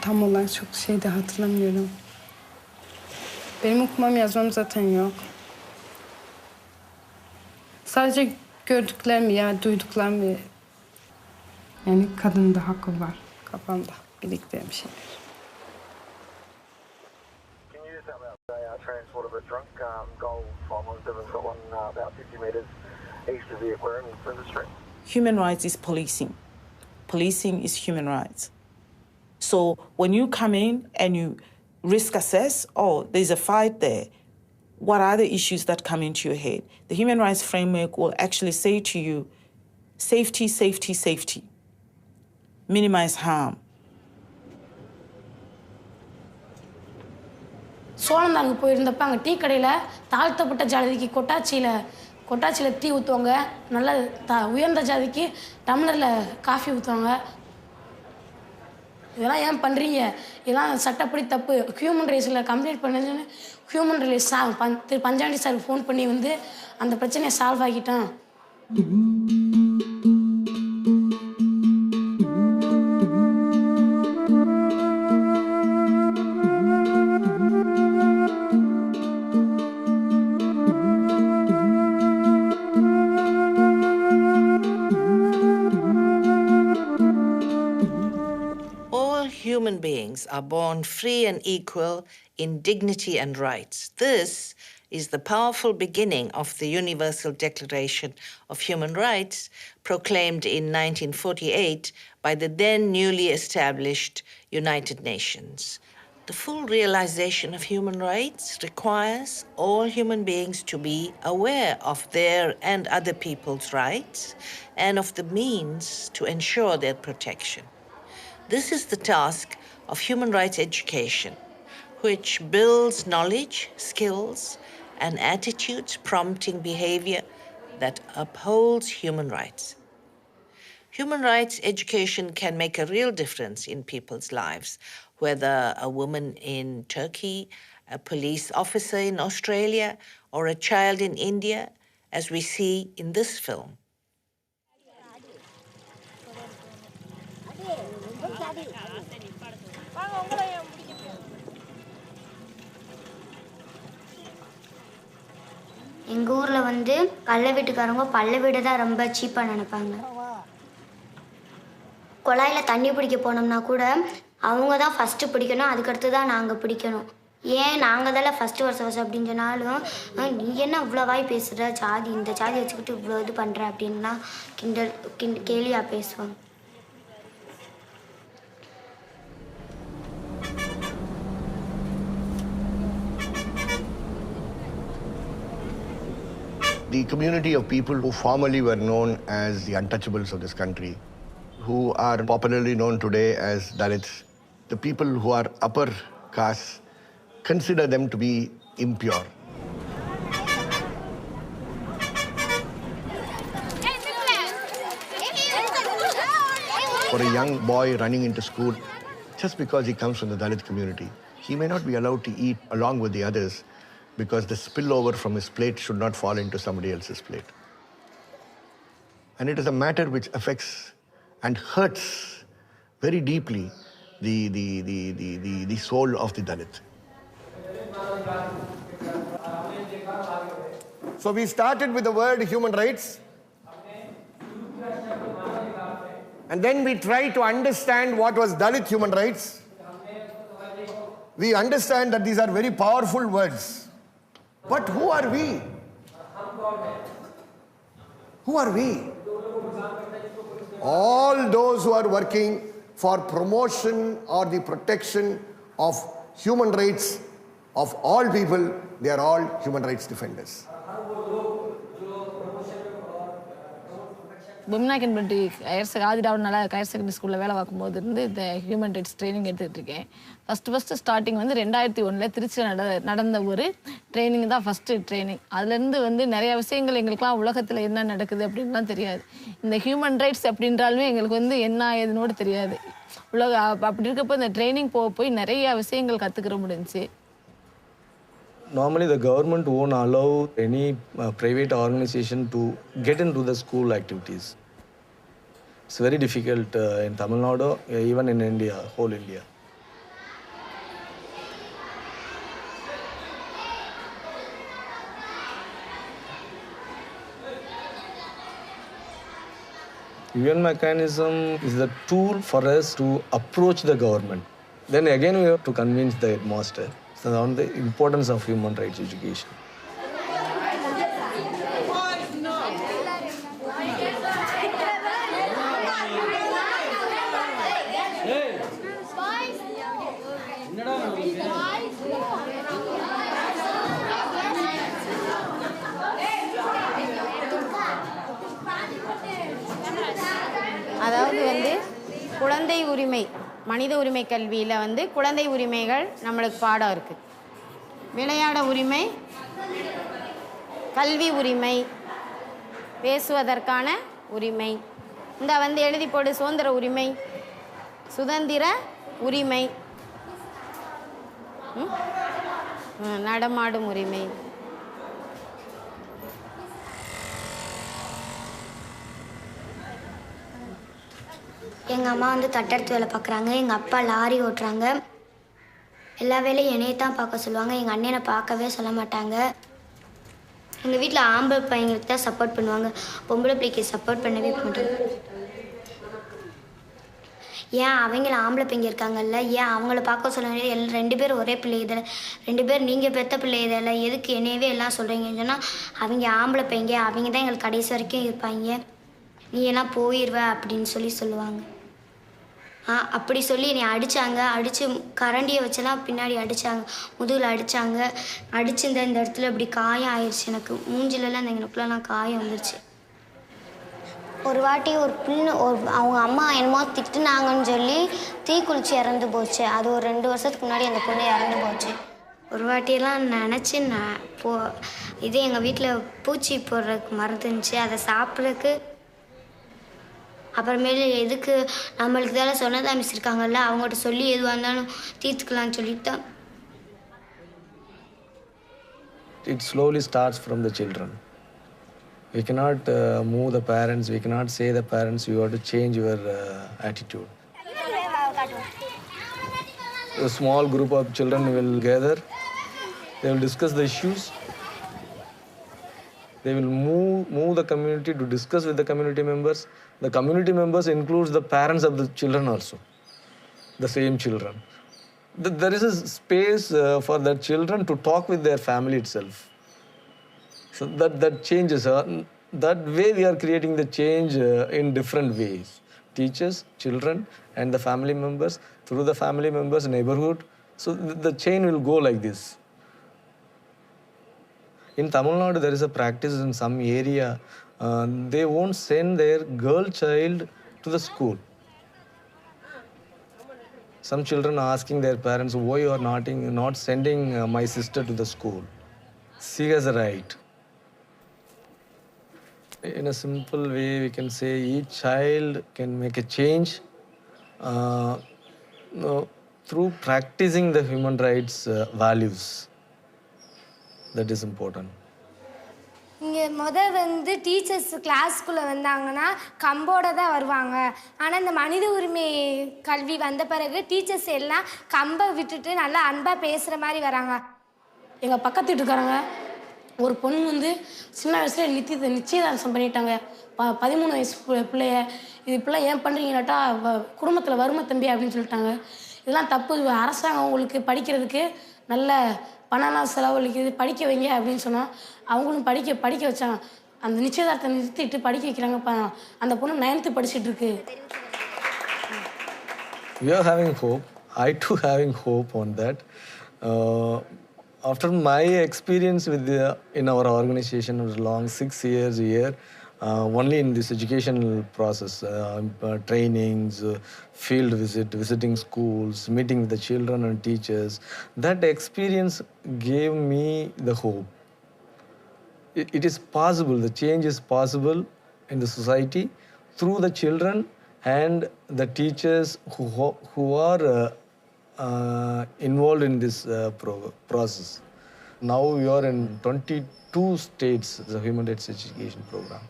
tam olarak çok şey de hatırlamıyorum. Benim okumam yazmam zaten yok. Sadece gördüklerimi ya duyduklarımı, yani kadının da hakkı var kafamda birlikte bir şeyler. Transport of a drunk gold farmer has got one about 50 metres east of the aquarium in Flinders Street. Human rights is policing. Policing is human rights. So when you come in and you risk assess, oh, there's a fight there, what are the issues that come into your head? The human rights framework will actually say to you, safety, safety, safety. Minimize harm. சோழந்தாங்க போயிருந்தப்ப அங்கே tea கடையில் தாழ்த்தப்பட்ட ஜாதிக்கு கொட்டாச்சியில் tea ஊற்றுவாங்க, நல்ல உயர்ந்த ஜாதிக்கு டம்ளரில் coffee ஊற்றுவாங்க. இதெல்லாம் ஏன் பண்ணுறீங்க? இதெல்லாம் சட்டப்படி தப்பு. ஹியூமன் ரைட்ஸில் கம்ப்ளைண்ட் பண்ணுன்னு ஹியூமன் ரைட்ஸ் திரு பஞ்சாண்டி சார் ஃபோன் பண்ணி வந்து அந்த பிரச்சனையை சால்வ் ஆகிட்டான். Human beings are born free and equal in dignity and rights. This is the powerful beginning of the Universal Declaration of Human Rights, proclaimed in 1948 by the then newly established United Nations. The full realization of human rights requires all human beings to be aware of their and other people's rights and of the means to ensure their protection. This is the task of human rights education, which builds knowledge, skills, and attitudes prompting behavior that upholds human rights. Human rights education can make a real difference in people's lives, whether a woman in Turkey, a police officer in Australia, or a child in India, as we see in this film. எங்கள் ஊரில் வந்து கள்ள வீட்டுக்காரங்க பல்ல வீடு தான் ரொம்ப சீப்பாக நினைப்பாங்க. குழாயில் தண்ணி பிடிக்க போனோம்னா கூட அவங்க தான் ஃபஸ்ட்டு பிடிக்கணும், அதுக்கடுத்து தான் நாங்கள் பிடிக்கணும். ஏன் நாங்கள் தானே ஃபஸ்ட்டு வருஷம் அப்படின்னு சொன்னாலும், நீ என்ன இவ்வளோ வாய் பேசுகிற, ஜாதி இந்த ஜாதி வச்சுக்கிட்டு இவ்வளோ இது பண்ணுற அப்படின்னா கேலியாக பேசுவாங்க. The community of people who formerly were known as the untouchables of this country, who are popularly known today as Dalits, the people who are upper caste, consider them to be impure. For a young boy running into school, just because he comes from the Dalit community, he may not be allowed to eat along with the others, because the spillover from his plate should not fall into somebody else's plate. And it is a matter which affects and hurts very deeply the soul of the Dalit. So we started with the word human rights, and then we tried to understand what was Dalit human rights. We understand that these are very powerful words. But who are we? Who are we? All those who are working for promotion or the protection of human rights of all people, they are all human rights defenders. Women can be higher secondary school level the human rights training எடுத்துக்கிட்டேன். First starting வந்து 2001ல திருச்சியில் நடந்த ஒரு training தான் first training. அதுலேருந்து வந்து நிறைய விஷயங்கள் எங்களுக்குலாம் உலகத்தில் என்ன நடக்குது அப்படின்லாம் தெரியாது. இந்த ஹியூமன் ரைட்ஸ் அப்படின்றாலுமே எங்களுக்கு வந்து என்ன ஏதுனோடு தெரியாது. அப்படி இருக்கப்போ இந்த ட்ரைனிங் போய் நிறைய விஷயங்கள் கற்றுக்கிற முடிஞ்சுச்சு. Normally, the government won't allow any private organization to get into the school activities. It's very difficult in Tamil Nadu, even in India, whole India. UN mechanism is the tool for us to approach the government. Then again we have to convince the headmaster on the importance of human rights education. அதாவது வந்து குழந்தை உரிமை மனித உரிமை கல்வியில் வந்து குழந்தை உரிமைகள் நம்மளுக்கு பாடம் இருக்குது. விளையாட உரிமை, கல்வி உரிமை, பேசுவதற்கான உரிமை, இந்த வந்து எழுதி போடு சுதந்திர உரிமை, சுதந்திர உரிமை, நடமாடும் உரிமை. எங்கள் அம்மா வந்து தட்டெடுத்து வேலை பார்க்குறாங்க, எங்கள் அப்பா லாரி ஓட்டுறாங்க. எல்லா வேலையும் என்னையை தான் பார்க்க சொல்லுவாங்க, எங்கள் அண்ணனை பார்க்கவே சொல்ல மாட்டாங்க. எங்கள் வீட்டில் ஆம்பளை பையங்களுக்கு தான் சப்போர்ட் பண்ணுவாங்க, பொம்பளை பிள்ளைக்கு சப்போர்ட் பண்ணவே மாட்டாங்க. ஏன் அவங்கள ஆம்பளை பையங்க இருக்காங்கல்ல, ஏன் அவங்கள பார்க்க சொல்ல வேண்டியது, 2 பேர் ஒரே பிள்ளை இதில், 2 பேர் நீங்கள் பெற்ற பிள்ளை இதில், எதுக்கு என்னையவே எல்லாம் சொல்கிறீங்கன்னு சொன்னால் அவங்க ஆம்பளை பையங்க, அவங்க தான் எங்களுக்கு கடைசி வரைக்கும் இருப்பாங்க, நீ எல்லாம் போயிடுவ அப்படின்னு சொல்லுவாங்க. அப்படி சொல்லி என்னை அடித்தாங்க. அடித்து கரண்டியை வச்செல்லாம் பின்னாடி அடித்தாங்க, முதுகில் அடித்தாங்க. அடித்து இந்த இடத்துல இப்படி காயம் ஆயிடுச்சு, எனக்கு மூஞ்சிலெல்லாம் இந்த எனக்குலாம் காயம் வந்துருச்சு. ஒரு வாட்டி ஒரு அவங்க அம்மா என்னமோ திட்டுனாங்கன்னு சொல்லி தீக்குளிச்சு இறந்து போச்சு. அது ஒரு 2 வருஷத்துக்கு முன்னாடி அந்த பொண்ணு இறந்து போச்சு. ஒரு வாட்டியெல்லாம் நினச்சி இது எங்கள் வீட்டில் பூச்சி போடுறதுக்கு மருந்து இருந்துச்சு, அதை சாப்பிட்றதுக்கு அப்புறமேலு எதுக்கு நம்மளுக்கு இதெல்லாம் சொன்னதா மிஸ் இருக்காங்கல்ல, அவங்கள்ட்ட சொல்லி எதுவாக இருந்தாலும் தீர்த்துக்கலான்னு சொல்லிட்டு தான். It slowly starts from the children. We cannot move the parents, we cannot say the parents, you have to change your attitude. A small group of children will gather, they will discuss the issues. They will move the community to discuss with the community members. The community members includes the parents of the children also, the same children. There is a space for the children to talk with their family itself. So that changes. That way we are creating the change in different ways. Teachers, children, and the family members, through the family members, neighborhood. So the chain will go like this. In Tamil Nadu, there is a practice in some area, they won't send their girl child to the school. Some children are asking their parents, why you are not sending my sister to the school? She has a right. In a simple way, we can say each child can make a change through practicing the human rights values. That is important. இங்கே வந்து teachers கிளாஸ்க்குள்ளே வந்தாங்கன்னா கம்போட தான் வருவாங்க. ஆனால் இந்த மனித உரிமை கல்வி வந்த பிறகு டீச்சர்ஸ் எல்லாம் கம்பை விட்டுட்டு நல்லா அன்பாக பேசுகிற மாதிரி வராங்க. எங்கள் பக்கத்து வீட்டுக்காரங்க ஒரு பொண்ணு வந்து சின்ன வயசுல நிச்சயதார்த்தம் பண்ணிட்டாங்க. 13 வயசு பிள்ளைய. இது இப்பெல்லாம் ஏன் பண்ணுறீங்கன்னாட்டா குடும்பத்தில் வறுமை தம்பி அப்படின்னு சொல்லிட்டாங்க. இதெல்லாம் தப்பு. அரசாங்கம் உங்களுக்கு படிக்கிறதுக்கு நல்ல பணம்லாம் செலவழிக்குது, படிக்க வைங்க அப்படின்னு சொன்னால் அவங்களும் படிக்க வச்சாங்க. அந்த நிச்சயதார்த்தத்தை நிறுத்திட்டு படிக்க வைக்கிறாங்க. அந்த பொண்ணு 9th படிச்சுட்டு இருக்கு. We are having hope. I too having hope on that. After my experience in our organization, it was long 6 years here. Only in this educational process, trainings, field visiting schools, meeting with the children and teachers, that experience gave me the hope. It is possible, the change is possible in the society through the children and the teachers who are involved in this process. Now we are in 22 states, the human rights education program.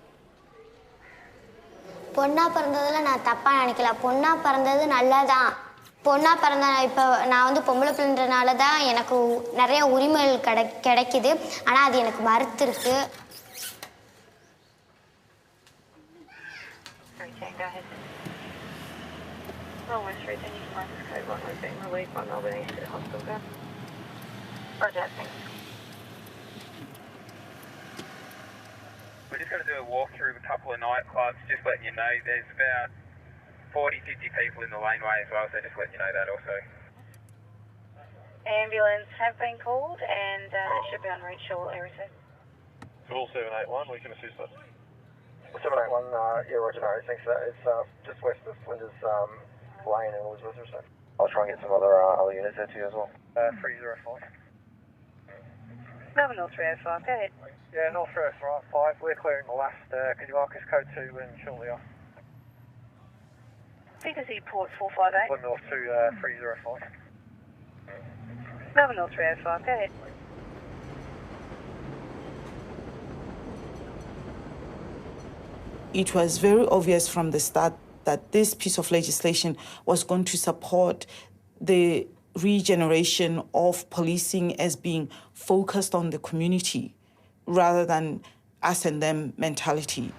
பொண்ணாக பிறந்ததில் நான் தப்பாக நினைக்கல. பொண்ணாக பிறந்தது நல்லதான். பொண்ணாக பிறந்த இப்போ நான் வந்து பொம்பளை பிள்ளைன்றனால தான் எனக்கு நிறைய உரிமைகள் கிடைக்குது. ஆனால் அது எனக்கு மறுத்துருக்கு. go ahead. Wrong West Street, then you can mark this code 1 was being relieved by Melbourne East to hospital. Go. Roger, thanks. We're just going to do a walk through a couple of nightclubs, just letting you know there's about 40, 50 people in the laneway as well, so just letting you know that also. Ambulance have been called and it should be on reach shortly, receive. Call 781, we can assist us. 781, yeah, roger, no, thanks for that. It's just west of Flinders Lane and Elizabeth or so. I'll try and get some other units there to you as well. 305. Melbourne North 305, go ahead. Yeah, North 305, we're clearing the last, could you mark us code 2 and shortly off? Frequency port 458. Melbourne North 305. Melbourne North 305, go ahead. It was very obvious from the start that this piece of legislation was going to support the regeneration of policing as being focused on the community rather than us and them mentality.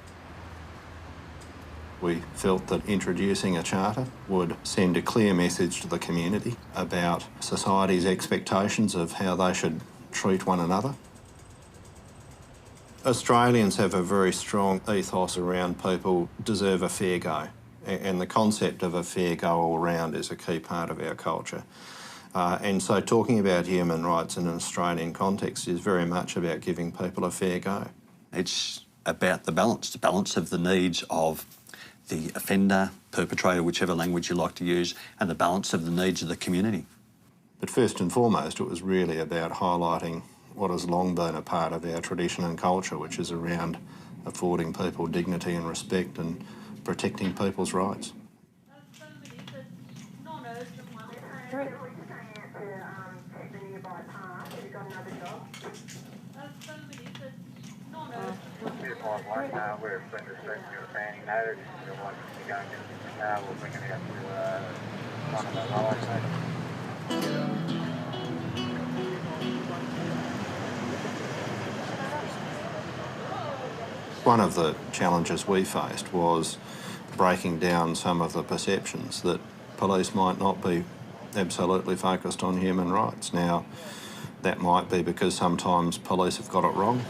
We felt that introducing a charter would send a clear message to the community about society's expectations of how they should treat one another. Australians have a very strong ethos around people deserve a fair go, and the concept of a fair go all round is a key part of our culture. And so talking about human rights in an Australian context is very much about giving people a fair go. It's about the balance of the needs of the offender, perpetrator, whichever language you like to use, and the balance of the needs of the community. But first and foremost, it was really about highlighting what has long been a part of our tradition and culture, which is around affording people dignity and respect and protecting people's rights. We're Flinders Street, you're abandoning noted. If you're wanting to go in, we'll bring it out to one of the highways. One of the challenges we faced was breaking down some of the perceptions that police might not be absolutely focused on human rights. Now, that might be because sometimes police have got it wrong.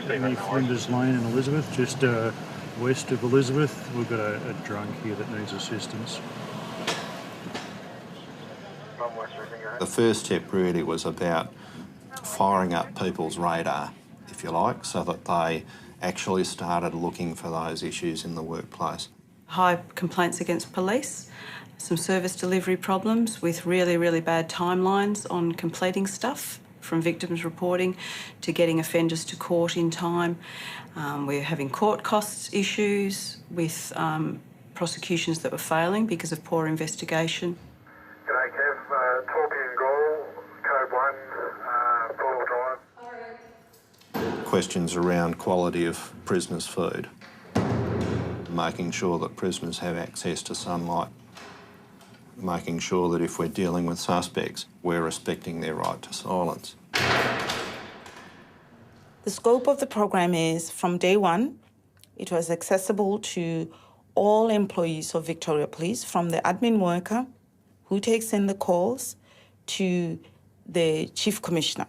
Flinders Lane and Elizabeth, just west of Elizabeth, we've got a drunk here that needs assistance. The first step really was about firing up people's radar, if you like, so that they actually started looking for those issues in the workplace. High complaints against police, some service delivery problems with really, really bad timelines on completing stuff, from victims reporting to getting offenders to court in time. We're having court costs issues with prosecutions that were failing because of poor investigation. G'day Kev, Torpy Gall, code 1, Portal Drive. Questions around quality of prisoners' food, making sure that prisoners have access to sunlight, making sure that if we're dealing with suspects, we're respecting their right to silence. The scope of the program is, from day one, it was accessible to all employees of Victoria Police, from the admin worker who takes in the calls to the Chief Commissioner.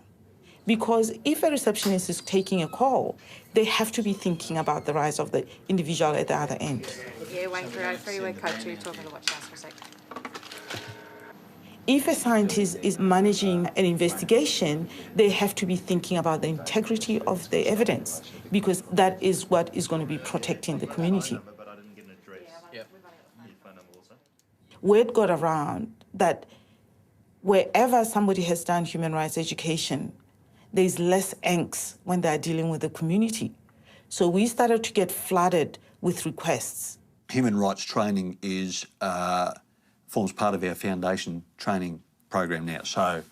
Because if a receptionist is taking a call, they have to be thinking about the rights of the individual at the other end. Yeah, waiting for our freeway code 2, talking to the watch house for a sec. If a scientist is managing an investigation, they have to be thinking about the integrity of the evidence, because that is what is going to be protecting the community. Word got around that wherever somebody has done human rights education, there's less angst when they're dealing with the community. So we started to get flooded with requests. Human rights training is forms part of our foundation training program now. So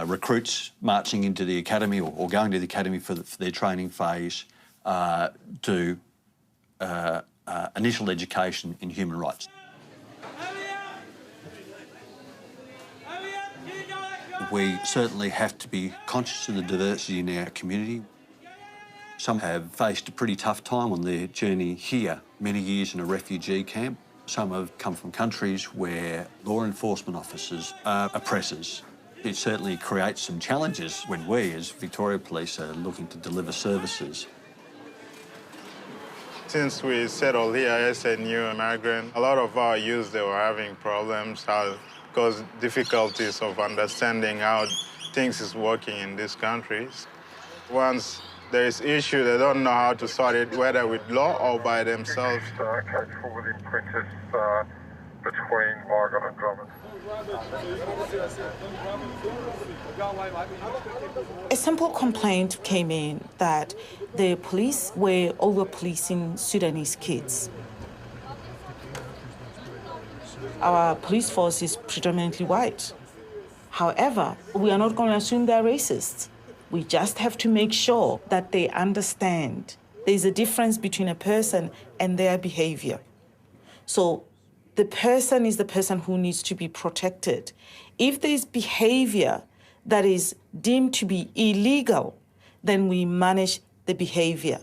recruits marching into the academy or going to the academy for their training phase do initial education in human rights. We certainly have to be conscious of the diversity in our community. Some have faced a pretty tough time on their journey here many years in a refugee camp. Some have come from countries where law enforcement officers are oppressors. It certainly creates some challenges when we, as Victoria Police, are looking to deliver services. Since we settled here as a new immigrant, a lot of our youth, they were having problems because difficulties of understanding how things is working in these countries. Once there is issue, they don't know how to sort it, whether with law or by themselves. Code forward imprinters between Oregon and Drummond. A simple complaint came in that the police were over-policing Sudanese kids. Our police force is predominantly white. However, we are not going to assume they're racist. We just have to make sure that they understand there's a difference between a person and their behavior. So the person is the person who needs to be protected. If there's behavior that is deemed to be illegal, then we manage the behavior.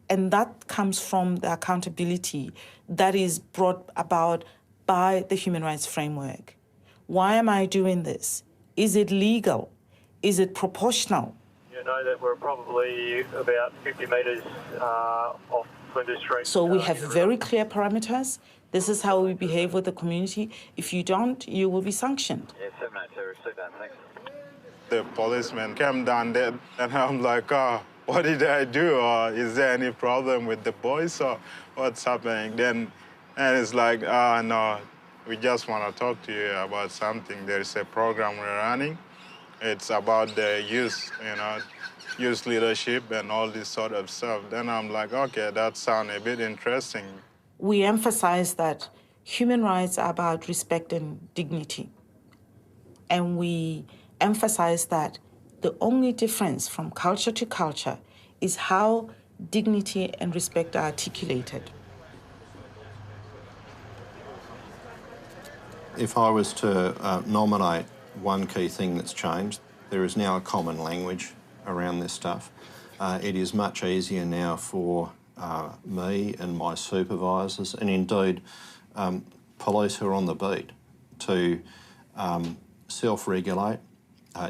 And that comes from the accountability that is brought about by the human rights framework. Why am I doing this? Is it legal? Is it proportional? You know that we're probably about 50 metres off Flinders Street. So we have very clear parameters. This is how we behave with the community. If you don't, you will be sanctioned. Yeah, 782, receive that, thanks. The policeman came down there, and I'm like, oh, what did I do? Or is there any problem with the boys, or what's happening? Then, and it's like, no, we just want to talk to you about something. There is a program we're running. It's about the youth, youth leadership and all this sort of stuff. Then I'm like, okay, that sounds a bit interesting. We emphasize that human rights are about respect and dignity. And we emphasize that the only difference from culture to culture is how dignity and respect are articulated. If I was to nominate one key thing that's changed, there is now a common language around this stuff. It is much easier now for me and my supervisors, and indeed police who are on the beat, to self-regulate,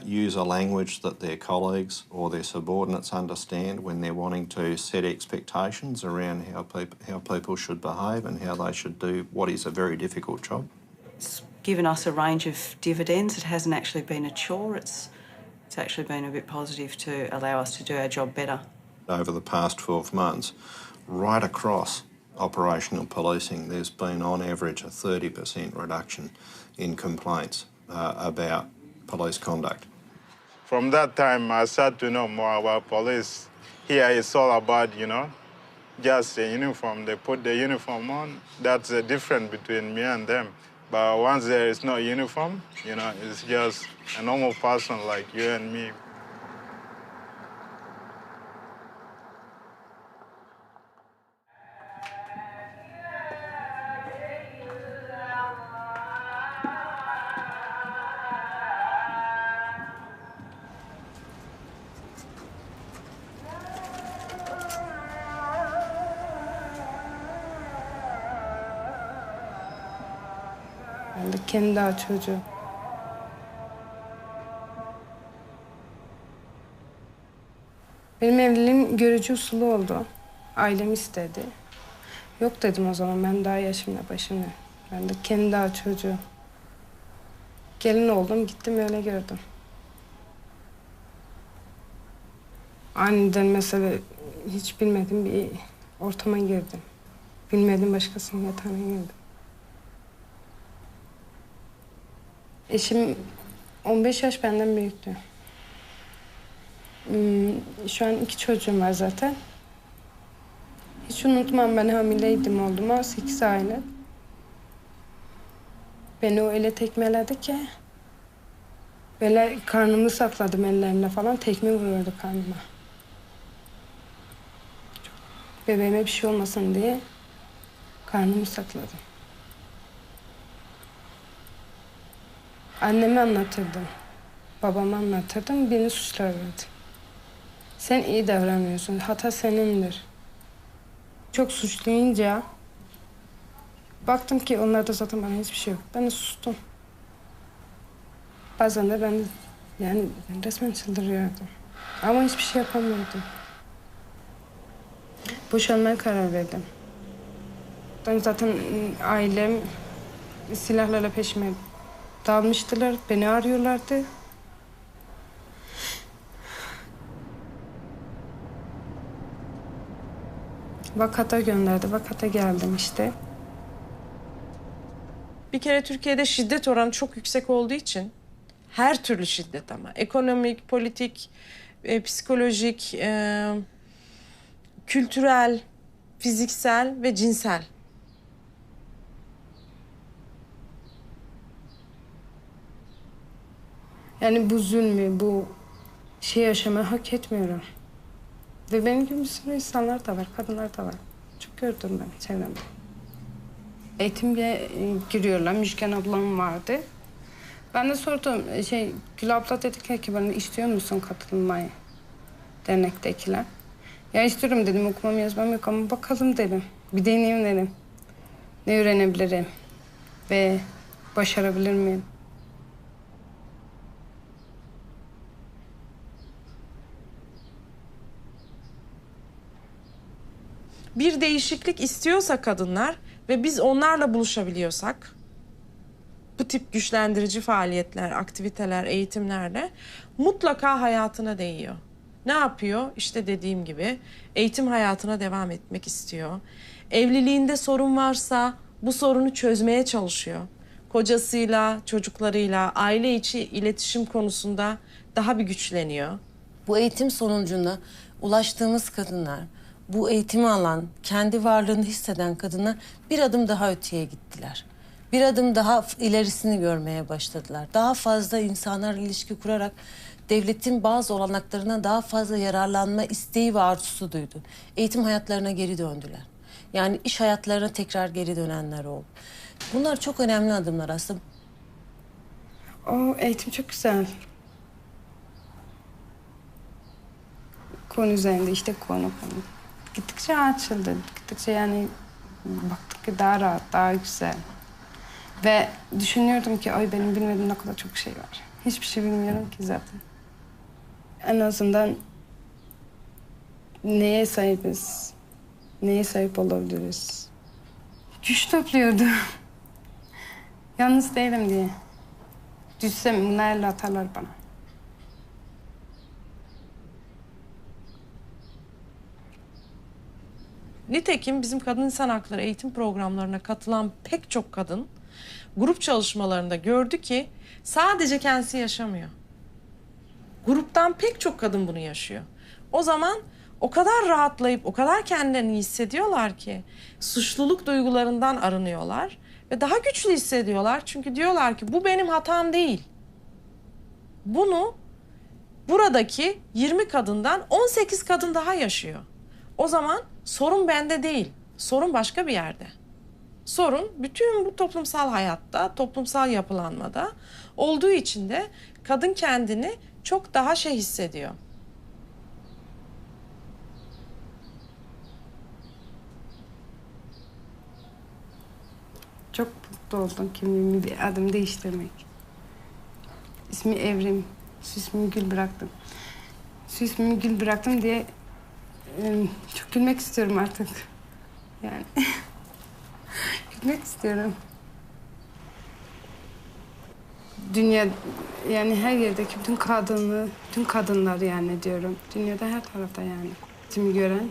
use a language that their colleagues or their subordinates understand when they're wanting to set expectations around how people should behave and how they should do what is a very difficult job. It's given us a range of dividends. It hasn't actually been a chore. It's actually been a bit positive to allow us to do our job better. Over the past 12 months, right across operational policing, there's been on average a 30% reduction in complaints about police conduct. From that time, I started to know more about police. Here it's all about, just the uniform. They put the uniform on. That's the difference between me and them. But once there is no uniform, it's just a normal person like you and me. Ben de kendi daha çocuğu. Benim evliliğim görücü usulü oldu. Ailem istedi. Yok dedim o zaman, ben daha yaşımda başımda. Ben de kendi daha çocuğu. Gelin oldum, gittim öyle gördüm. Aniden mesela hiç bilmediğim bir ortama girdim. Bilmediğim başkasının yatağına girdim. Eşim 15 yaş benden büyüktü. Şu an 2 çocuğum var zaten. Hiç unutmam, ben hamileydim olduğuma 8 aylık. Beni o öyle tekmeledi ki. Böyle karnımı sakladım ellerimle falan, tekme vuruyordu karnıma. Bebeğime bir şey olmasın diye karnımı sakladım. Anneme anlatırdım, babama anlatırdım, beni suçlarlardı. Sen iyi davranmıyorsun, hata senindir. Çok suçlayınca Baktım ki onlarda zaten bana hiçbir şey yok. Ben de sustum. Bazen de ben resmen çıldırıyordum. Ama hiçbir şey yapamıyordum. Boşanmaya karar verdim. Ben zaten ailem silahlarla peşime dalmıştılar. Beni arıyorlardı. Vakata gönderdi. Vakata geldim işte. Bir kere Türkiye'de şiddet oranı çok yüksek olduğu için her türlü şiddet ama ekonomik, politik, psikolojik, kültürel, fiziksel ve cinsel. Yani bu zulmü, bu yaşamayı hak etmiyorum. Ve benim gibi bir sürü insanlar da var, kadınlar da var. Çok gördüm ben çevremde. Eğitimde giriyorlar, Müjgan ablam vardı. Ben de sordum, Gül abla dedi ki bana istiyor musun katılmayı? Dernektekiler. Ya istiyorum dedim, okumam yazmam yok ama bakalım dedim. Bir deneyeyim dedim. Ne öğrenebilirim ve başarabilir miyim? Bir değişiklik istiyorsa kadınlar ve biz onlarla buluşabiliyorsak, bu tip güçlendirici faaliyetler, aktiviteler, eğitimlerle mutlaka hayatına değiyor. Ne yapıyor? İşte dediğim gibi eğitim hayatına devam etmek istiyor. Evliliğinde sorun varsa bu sorunu çözmeye çalışıyor. Kocasıyla, çocuklarıyla, aile içi iletişim konusunda daha bir güçleniyor. Bu eğitim sonucunda ulaştığımız kadınlar, bu eğitimi alan, kendi varlığını hisseden kadınlar bir adım daha öteye gittiler. Bir adım daha ilerisini görmeye başladılar. Daha fazla insanlarla ilişki kurarak devletin bazı olanaklarına daha fazla yararlanma isteği ve arzusu duydu. Eğitim hayatlarına geri döndüler. Yani iş hayatlarına tekrar geri dönenler oldu. Bunlar çok önemli adımlar aslında. O eğitim çok güzel. Konu üzerinde işte konu. Gittikçe açıldı. Gittikçe baktık ki daha rahat, daha güzel. Ve düşünüyordum ki ay benim bilmediğim ne kadar çok şey var. Hiçbir şey bilmiyorum ki zaten. En azından neye sahibiz? Neye sahip olabiliriz? Güç topluyordum. Yalnız değilim diye. Düşsem bunlarla atarlar bana. Nitekim bizim kadın insan hakları eğitim programlarına katılan pek çok kadın grup çalışmalarında gördü ki sadece kendisi yaşamıyor. Gruptan pek çok kadın bunu yaşıyor. O zaman o kadar rahatlayıp o kadar kendilerini hissediyorlar ki suçluluk duygularından arınıyorlar ve daha güçlü hissediyorlar. Çünkü diyorlar ki bu benim hatam değil. Bunu buradaki 20 kadından 18 kadın daha yaşıyor. O zaman sorun bende değil, sorun başka bir yerde. Sorun bütün bu toplumsal hayatta, toplumsal yapılanmada olduğu için de kadın kendini çok daha hissediyor. Çok mutlu oldum kimliğimi bir adım değiştirmek. İsmi Evrim, ismimi Gül bıraktım. Şu ismimi Gül bıraktım diye çok gülmek istiyorum artık. Yani gülmek istiyorum. Dünya her yerdeki bütün kadınlar diyorum. Dünyada her tarafta Kimi gören.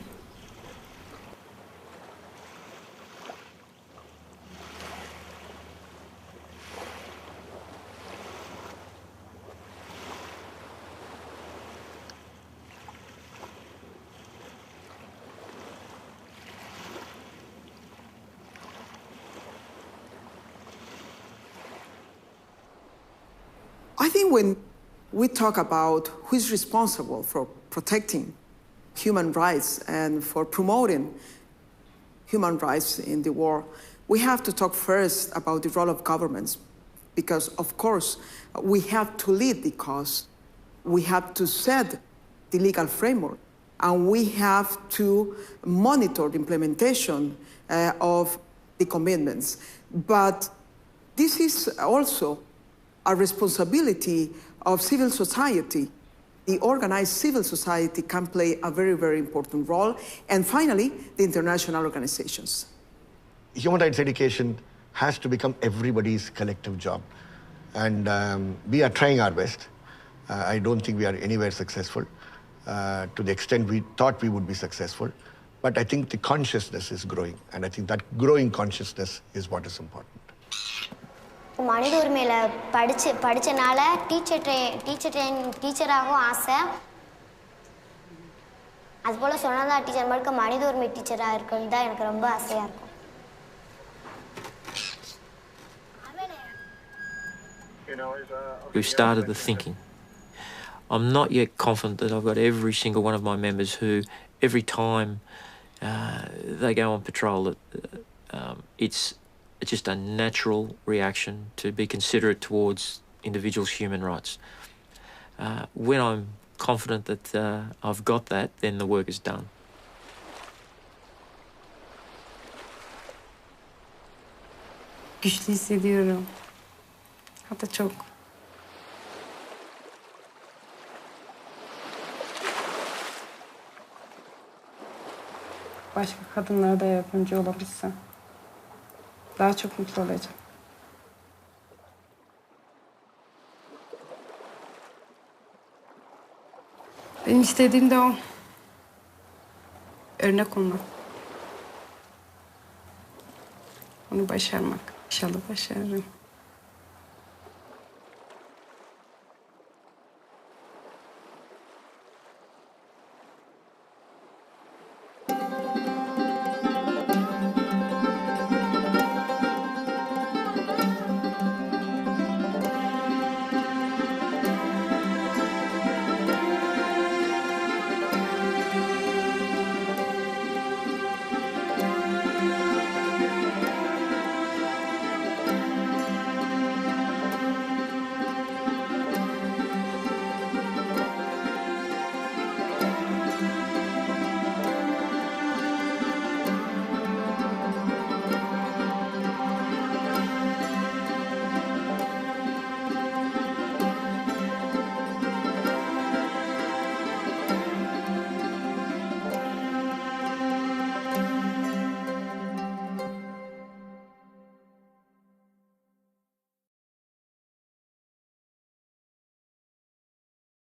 I think when we talk about who is responsible for protecting human rights and for promoting human rights in the world, we have to talk first about the role of governments, because of course we have to lead the cause. We have to set the legal framework, and we have to monitor the implementation of the commitments. But this is also a responsibility of civil society. The organized civil society can play a very, very important role. And finally, the international organizations. Human rights education has to become everybody's collective job. And we are trying our best. I don't think we are anywhere successful to the extent we thought we would be successful. But I think the consciousness is growing. And I think that growing consciousness is what is important. மனித உரிமையில் படித்தனால டீச்சராகவும் ஆசை. அதுபோல் சொன்னதா teacher மாதிரி மனித உரிமை டீச்சராக இருக்கிறது தான் எனக்கு ரொம்ப ஆசையாக இருக்கும். We've started the thinking. I'm not yet confident that I've got every single one of my members who, every time they go on patrol, it's just a natural reaction to be considerate towards individuals' human rights. When I'm confident that I've got that, then the work is done. Güçlü hissediyorum. Hatta çok. Başka kadınlara da yardımcı olabilsem daha çok mutlu olacağım. Benim istediğim de o. Örnek olmak. Onu başarmak. İnşallah başarırım.